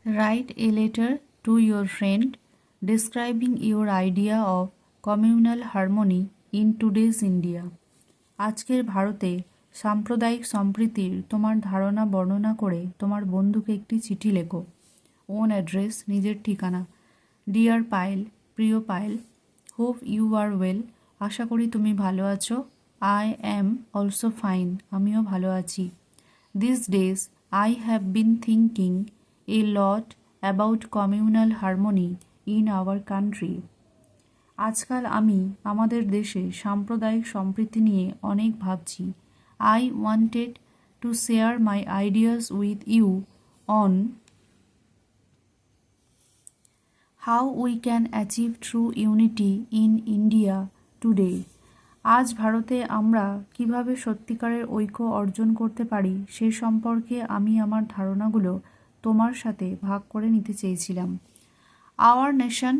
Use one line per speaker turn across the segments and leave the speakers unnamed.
Write a letter to your friend describing your idea of communal harmony in today's India. আজকের ভারতে সাম্প্রদায়িক সম্প্রীতির তোমার ধারণা বর্ণনা করে তোমার বন্ধুকে একটি চিঠি লেখো। ওন অ্যাড্রেস, নিজের ঠিকানা। ডিয়ার পায়েল, প্রিয় Payel, hope you are well, আশা করি তুমি ভালো আছো। আই অ্যাম অলসো ফাইন, আমিও ভালো আছি। This days I have been thinking a lot about communal harmony in our country. আজকাল আমি আমাদের দেশে সাম্প্রদায়িক সম্প্রীতি নিয়ে অনেক ভাবছি। I wanted to share my ideas with you on how we can achieve true unity in India today. আজ ভারতে আমরা কিভাবে সত্যিকারের ঐক্য অর্জন করতে পারি সে সম্পর্কে আমি আমার ধারণাগুলো তোমার সাথে ভাগ করে নিতে চেয়েছিলাম। Our nation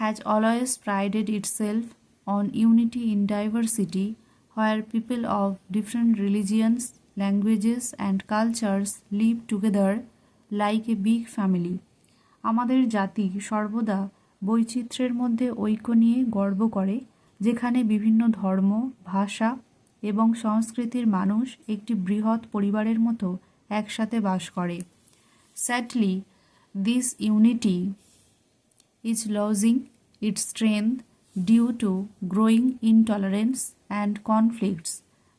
has always prided itself on unity in diversity, where people of different religions, languages and cultures live together like a big family. আমাদের জাতি সর্বদা বৈচিত্র্যের মধ্যে ঐক্য নিয়ে গর্ব করে, যেখানে বিভিন্ন ধর্ম, ভাষা এবং সংস্কৃতির মানুষ একটি বৃহৎ পরিবারের মতো একসাথে বাস করে। Sadly, this unity is losing its strength due to growing intolerance and conflicts.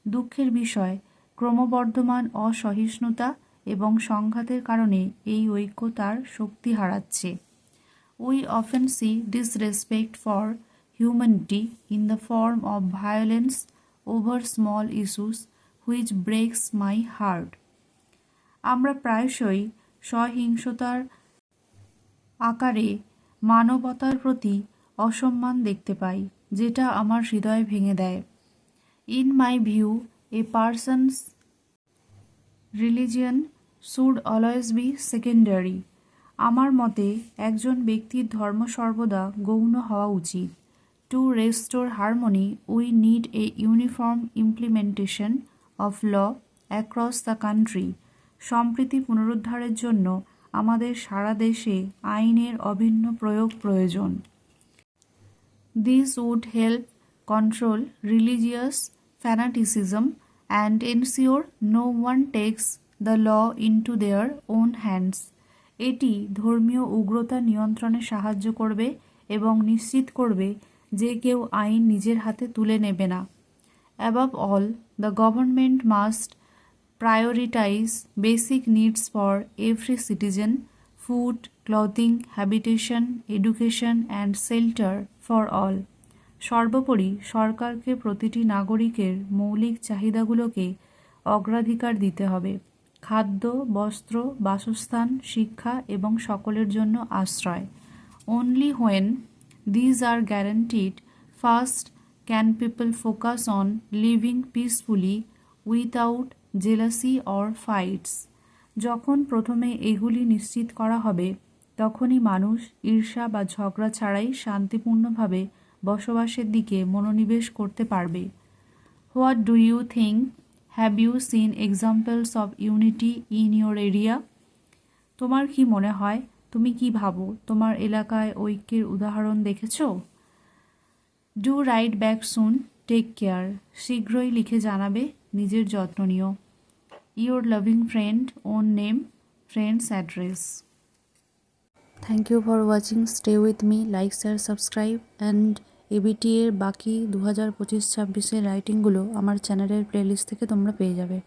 দুঃখের বিষয়, ক্রমবর্ধমান অসহিষ্ণুতা এবং সংঘাতের কারণে এই ঐক্য তার শক্তি হারাচ্ছে। We often see disrespect for humanity in the form of violence over small issues, which breaks my heart. আমরা প্রায়শই সহিংসতার আকারে মানবতার প্রতি অসম্মান দেখতে পাই, যেটা আমার হৃদয় ভেঙে দেয়। In my view, a person's religion should always be secondary. আমার মতে একজন ব্যক্তির ধর্ম সর্বদা গৌণ হওয়া উচিত। To restore harmony we need a uniform implementation of law across the country. সম্প্রীতি পুনরুদ্ধারের জন্য আমাদের সারা দেশে আইনের অভিন্ন প্রয়োগ প্রয়োজন। This would help control religious fanaticism and ensure no one takes the law into their own hands. এটি ধর্মীয় উগ্রতা নিয়ন্ত্রণে সাহায্য করবে এবং নিশ্চিত করবে যে কেউ আইন নিজের হাতে তুলে নেবে না। Above all, the government must prioritize basic needs for every citizen: food, clothing, habitation, education and shelter for all. সর্বোপরি সরকারকে প্রতিটি নাগরিকের মৌলিক চাহিদাগুলোকে অগ্রাধিকার দিতে হবে: খাদ্য, বস্ত্র, বাসস্থান, শিক্ষা এবং সকলের জন্য আশ্রয়। Only when these are guaranteed, first can people focus on living peacefully without jealousy or fights. যখন প্রথমে এগুলি নিশ্চিত করা হবে, তখনই মানুষ ঈর্ষা বা ঝগড়া ছাড়াই শান্তিপূর্ণভাবে বসবাসের দিকে মনোনিবেশ করতে পারবে। What do you think? Have you seen examples of unity in your area? তোমার কি মনে হয়, তুমি কি ভাবো, তোমার এলাকায় ঐক্যের উদাহরণ দেখেছ? Do write back soon, take care. শীঘ্রই লিখে জানাবে, নিজের যত্ন নিও। Your loving friend, own name, friend's address. Thank you for watching. Stay with me, like, share, subscribe and ABT এর বাকি 2025-26 রাইটিংগুলো আমার চ্যানেলের প্লেলিস্ট থেকে তোমরা পেয়ে যাবে।